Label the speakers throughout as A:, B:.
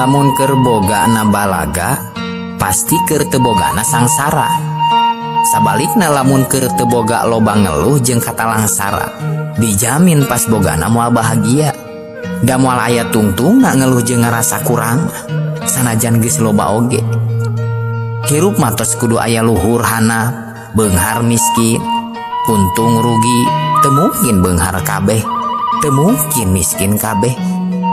A: Lamun keur bogana balaga pasti keur teu bogana sangsara. Sabalikna lamun keur teu boga loba ngeluh jeung kata langsara, dijamin pas bogana moal bahagia. Da moal aya tungtungna ngeluh jeung ngarasa kurang, sanajan geus loba oge. Hirup matos kudu aya luhur handap, beunghar miskin, untung rugi, teu mungkin beunghar kabeh, teu mungkin miskin kabeh.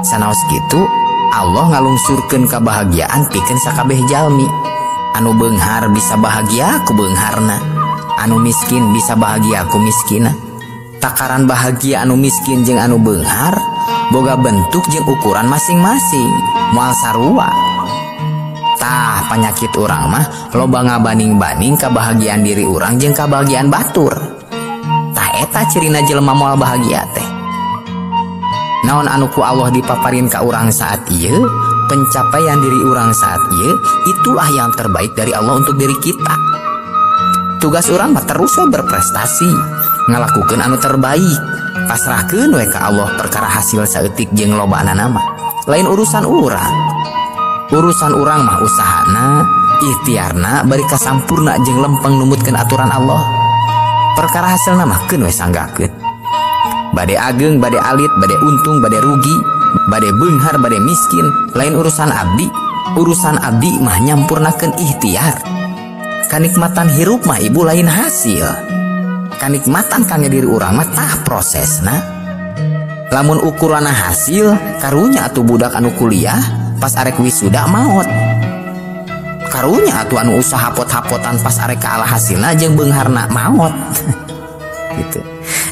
A: Sanaos kitu Allah ngalungsurkeun kabahagiaan pikeun sakabeh jalmi. Anu beunghar bisa bahagia ku beungharna, anu miskin bisa bahagia ku miskina. Takaran bahagia anu miskin jeung anu beunghar boga bentuk jeung ukuran masing-masing, moal sarua. Tah panyakit urang mah loba ngabanding-banding kabahagiaan diri urang jeung kabahagiaan batur. Tah eta cirina jelema moal bahagia teh. Naon anu ku Allah dipaparin ka urang saat ieu, pencapaian diri urang saat ieu, itulah yang terbaik dari Allah untuk diri kita. Tugas urang mah terus berprestasi, ngalakukeun anu terbaik, pasrahkeun we ka Allah perkara hasil saeutik jeung lobana nama. Lain urusan urang. Urusan urang mah usahana, ikhtiarna bari kasampurna jeung lempeng numutkeun aturan Allah. Perkara hasilna mah keun we sanggakeun. Bade ageng, bade alit, bade untung, bade rugi, bade beunghar, bade miskin, lain urusan abdi. Urusan abdi mah nyampurnakeun ikhtiar. Kanikmatan hirup mah ibu lain hasil. Kanikmatan kangge diri urang mah tah prosesna. Lamun ukuranna hasil, karunya atuh budak anu kuliah pas arek wisuda maot. Karunya atuh anu usaha hapot-hapotan pas arek kaala hasilna jeung beungharna maot. Gitu.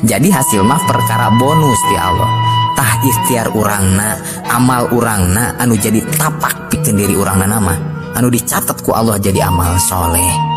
A: Jadi hasil mah perkara bonus di Allah. Tah ikhtiar urangna, amal urangna anu jadi tapak pikeun diri urangna nama, anu dicatat ku Allah jadi amal soleh.